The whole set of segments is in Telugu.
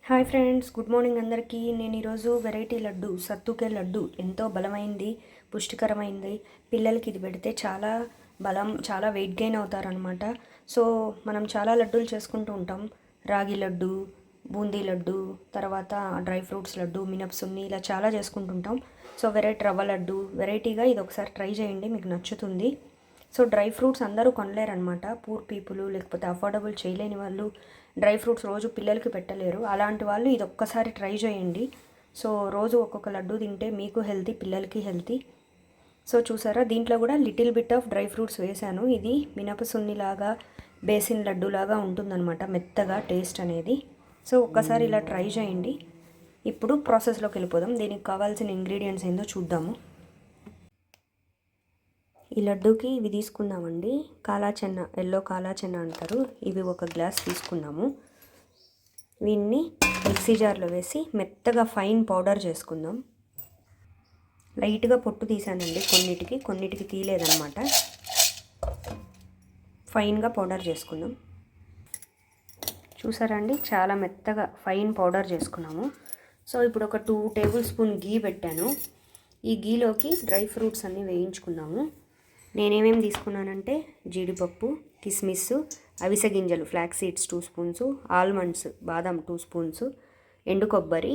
హాయ్ ఫ్రెండ్స్, గుడ్ మార్నింగ్ అందరికీ. నేను ఈరోజు వెరైటీ లడ్డు సత్తుకే లడ్డు ఎంతో బలమైంది, పుష్టికరమైంది. పిల్లలకి ఇది పెడితే చాలా బలం, చాలా వెయిట్ గెయిన్ అవుతారనమాట. సో మనం చాలా లడ్డూలు చేసుకుంటూ ఉంటాం. రాగి లడ్డు, బూందీ లడ్డు, తర్వాత డ్రై ఫ్రూట్స్ లడ్డు, మినపసున్ని, ఇలా చాలా చేసుకుంటుంటాం. సో రవ్వ లడ్డు వెరైటీగా ఇది ఒకసారి ట్రై చేయండి, మీకు నచ్చుతుంది. సో డ్రై ఫ్రూట్స్ అందరూ కొనలేరనమాట. పూర్ పీపుల్, లేకపోతే అఫోర్డబుల్ చేయలేని వాళ్ళు డ్రై ఫ్రూట్స్ రోజు పిల్లలకి పెట్టలేరు. అలాంటి వాళ్ళు ఇది ఒక్కసారి ట్రై చేయండి. సో రోజు ఒక్కొక్క లడ్డు తింటే మీకు హెల్తీ, పిల్లలకి హెల్తీ. సో చూసారా, దీంట్లో కూడా little bit of dry fruits వేసాను. ఇది మినపసున్నిలాగా, బేసిన్ లడ్డూలాగా ఉంటుందన్నమాట, మెత్తగా టేస్ట్ అనేది. సో ఒక్కసారి ఇలా ట్రై చేయండి. ఇప్పుడు ప్రాసెస్లోకి వెళ్ళిపోదాం. దీనికి కావాల్సిన ఇంగ్రీడియంట్స్ ఏందో చూద్దాము. ఈ లడ్డూకి ఇవి తీసుకుందామండి. కాలా చెన్న, ఎల్లో కాలా చెన్న అంటారు. ఇవి ఒక గ్లాస్ తీసుకున్నాము. వీన్ని మిక్సీ జార్లో వేసి మెత్తగా ఫైన్ పౌడర్ చేసుకుందాం. లైట్గా పొట్టు తీసానండి, కొన్నిటికి తీయలేదన్నమాట. ఫైన్గా పౌడర్ చేసుకుందాం. చూసారా అండి, చాలా మెత్తగా ఫైన్ పౌడర్ చేసుకున్నాము. సో ఇప్పుడు ఒక 2 టేబుల్ స్పూన్ గీ పెట్టాను. ఈ గీలోకి డ్రై ఫ్రూట్స్ అన్నీ వేయించుకుందాము. నేనేమేమి తీసుకున్నానంటే జీడిపప్పు, కిస్మిస్, అవిసె గింజలు, ఫ్లాక్స్ సీడ్స్ 2 స్పూన్స్, ఆల్మండ్స్, బాదం 2 స్పూన్స్, ఎండు కొబ్బరి,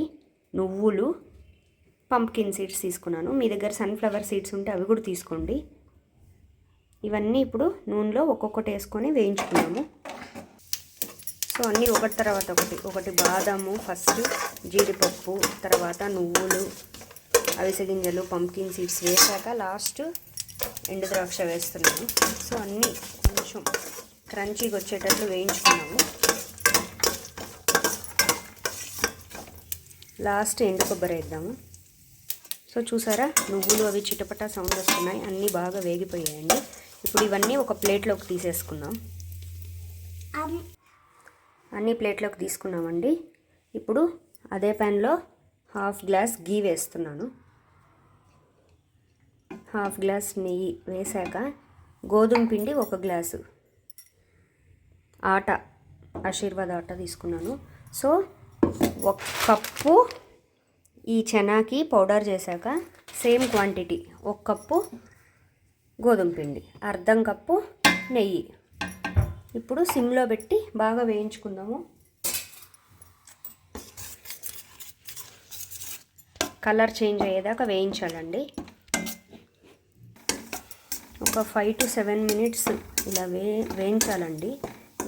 నువ్వులు, పంప్కిన్ సీడ్స్ తీసుకున్నాను. మీ దగ్గర సన్ఫ్లవర్ సీడ్స్ ఉంటే అవి కూడా తీసుకోండి. ఇవన్నీ ఇప్పుడు నూనెలో ఒక్కొక్కటి వేసుకొని వేయించుకున్నాము. సో అన్నీ ఒకటి తర్వాత ఒకటి బాదాము ఫస్ట్, జీడిపప్పు, తర్వాత నువ్వులు, అవిసె గింజలు, పంప్కిన్ సీడ్స్ వేసాక లాస్ట్ ఎండు ద్రాక్ష వేస్తున్నాను. సో అన్నీ కొంచెం క్రంచీగా వచ్చేటట్లు వేయించుకున్నాము. లాస్ట్ ఎండు కొబ్బరి వేద్దాము. సో చూసారా, నువ్వులు అవి చిటపటా సౌండ్ వస్తున్నాయి, అన్నీ బాగా వేగిపోయాయండి. ఇప్పుడు ఇవన్నీ ఒక ప్లేట్లోకి తీసేసుకుందాం. అన్నీ ప్లేట్లోకి తీసుకున్నామండి. ఇప్పుడు అదే ప్యాన్లో 1/2 గ్లాస్ గీ వేస్తున్నాను. 1/2 గ్లాస్ నెయ్యి వేసాక గోధుమ పిండి 1 గ్లాసు, ఆట, ఆశీర్వాద్ ఆట తీసుకున్నాను. సో 1 కప్పు ఈ చెనాకి పౌడర్ చేశాక సేమ్ క్వాంటిటీ 1 కప్పు గోధుమ పిండి, 1/2 కప్పు నెయ్యి. ఇప్పుడు సిమ్లో పెట్టి బాగా వేయించుకుందాము. కలర్ చేంజ్ అయ్యేదాకా వేయించాలండి. ఒక 5 to 7 మినిట్స్ ఇలా వేయించాలండి.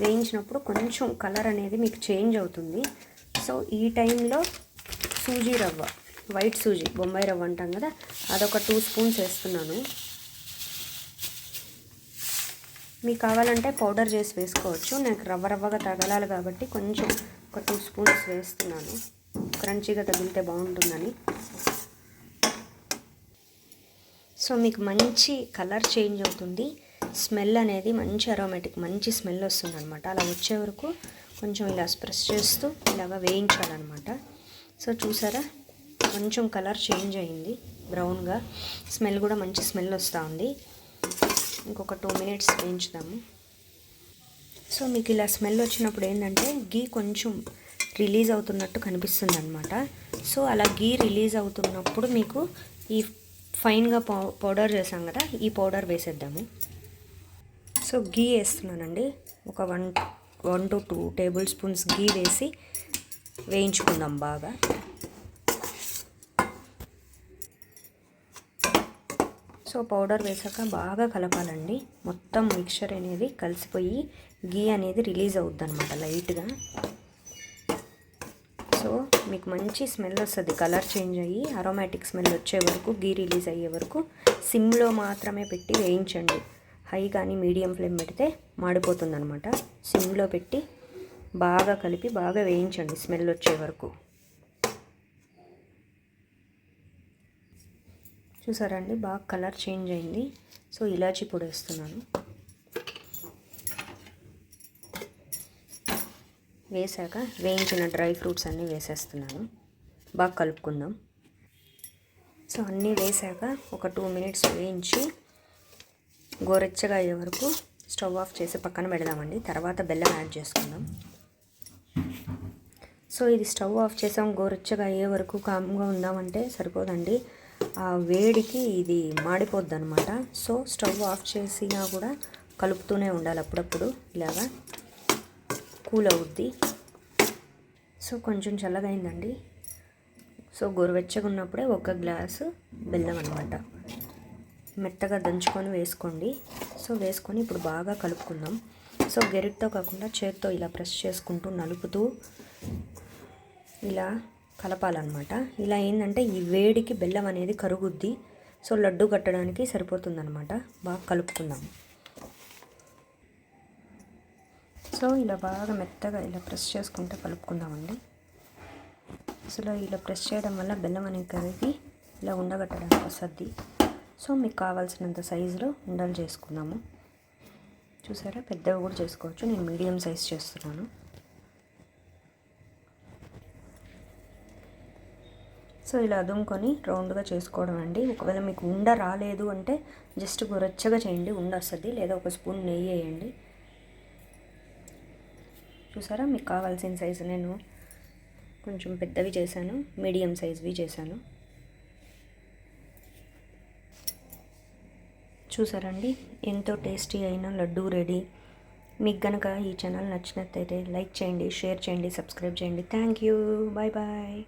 వేయించినప్పుడు కొంచెం కలర్ అనేది మీకు చేంజ్ అవుతుంది. సో ఈ టైంలో సూజీ రవ్వ, వైట్ సూజీ, బొంబాయి రవ్వ అంటాం కదా, అదొక 2 స్పూన్స్ వేస్తున్నాను. మీకు కావాలంటే పౌడర్ చేసి వేసుకోవచ్చు. నాకు రవ్వగా తగలాలి కాబట్టి కొంచెం ఒక 2 స్పూన్స్ వేస్తున్నాను, క్రంచీగా తగిలితే బాగుంటుందని. సో మీకు మంచి కలర్ చేంజ్ అవుతుంది, స్మెల్ అనేది మంచి అరోమాటిక్, మంచి స్మెల్ వస్తుంది అనమాట. అలా వచ్చే వరకు కొంచెం ఇలా ప్రెస్ చేస్తూ ఇలాగా వేయించాలన్నమాట. సో చూసారా, కొంచెం కలర్ చేంజ్ అయింది, బ్రౌన్గా. స్మెల్ కూడా మంచి స్మెల్ వస్తూ ఉంది. ఇంకొక 2 మినిట్స్ వేయించుదాము. సో మీకు ఇలా స్మెల్ వచ్చినప్పుడు ఏంటంటే గీ కొంచెం రిలీజ్ అవుతున్నట్టు కనిపిస్తుంది అనమాట. సో అలా గీ రిలీజ్ అవుతున్నప్పుడు మీకు ఈ ఫైన్గా పౌడర్ చేసాం కదా, ఈ పౌడర్ వేసేద్దాము. సో గీ వేస్తున్నానండి. ఒక 1 to 2 టేబుల్ స్పూన్స్ గీ వేసి వేయించుకుందాం బాగా. సో పౌడర్ వేసాక బాగా కలపాలండి. మొత్తం మిక్చర్ అనేది కలిసిపోయి గీ అనేది రిలీజ్ అవుద్ది అనమాట లైట్గా. సో మీకు మంచి స్మెల్ వస్తుంది, కలర్ చేంజ్ అయ్యి అరోమాటిక్ స్మెల్ వచ్చే వరకు, గీ రిలీజ్ అయ్యే వరకు సిమ్లో మాత్రమే పెట్టి వేయించండి. హై కానీ మీడియం ఫ్లేమ్ పెడితే మాడిపోతుంది అనమాట. సిమ్లో పెట్టి బాగా కలిపి బాగా వేయించండి స్మెల్ వచ్చే వరకు. చూసారండి, బాగా కలర్ చేంజ్ అయింది. సో ఇలాచీ పొడి వేస్తున్నాను. వేసాక వేయించిన డ్రై ఫ్రూట్స్ అన్నీ వేసేస్తున్నాను. బాగా కలుపుకుందాం. సో అన్నీ వేసాక ఒక 2 మినిట్స్ వేయించి గోరెచ్చగా అయ్యే వరకు స్టవ్ ఆఫ్ చేసి పక్కన పెడదామండి. తర్వాత బెల్లం యాడ్ చేసుకుందాం. సో ఇది స్టవ్ ఆఫ్ చేసాం, గోరుచ్చగా అయ్యే వరకు కామ్గా ఉందామంటే సరిపోదండి, ఆ వేడికి ఇది మాడిపోద్ది అనమాట. సో స్టవ్ ఆఫ్ చేసినా కూడా కలుపుతూనే ఉండాలి అప్పుడప్పుడు, ఇలాగా కూల్ అవుద్ది. సో కొంచెం చల్లగా అయిందండి. సో గోరువెచ్చగా ఉన్నప్పుడే ఒక గ్లాసు బెల్లం అనమాట మెత్తగా దంచుకొని వేసుకోండి. సో వేసుకొని ఇప్పుడు బాగా కలుపుకుందాం. సో గెరిటితో కాకుండా చేత్తో ఇలా ప్రెస్ చేసుకుంటూ నలుపుతూ ఇలా కలపాలన్నమాట. ఇలా ఏంటంటే ఈ వేడికి బెల్లం అనేది కరుగుద్ది. సో లడ్డు కట్టడానికి సరిపోతుందన్నమాట. బాగా కలుపుకుందాం. సో ఇలా బాగా మెత్తగా ఇలా ప్రెస్ చేసుకుంటే కలుపుకుందామండి. అసలు ఇలా ప్రెస్ చేయడం వల్ల బెల్లం అనేది కరిగి ఇలా ఉండగట్టడానికి వస్తుంది. సో మీకు కావాల్సినంత సైజులో ఉండలు చేసుకుందాము. చూసారా, పెద్దగా కూడా చేసుకోవచ్చు, నేను మీడియం సైజ్ చేస్తున్నాను. సో ఇలా అదుముకొని రౌండ్గా చేసుకోవడం అండి. ఒకవేళ మీకు ఉండ రాలేదు అంటే జస్ట్ గొరచ్చగా చేయండి, ఉండ వస్తుంది. లేదా ఒక స్పూన్ నెయ్యి వేయండి. చూసారా, మీకు కావాల్సిన సైజు నేను కొంచెం పెద్దవి చేశాను, మీడియం సైజ్వి చేశాను. చూసారండి, ఎంతో టేస్టీ అయిన లడ్డూ రెడీ. మీకు కనుక ఈ ఛానల్ నచ్చినట్లయితే లైక్ చేయండి, షేర్ చేయండి, సబ్స్క్రైబ్ చేయండి. Thank you. Bye bye.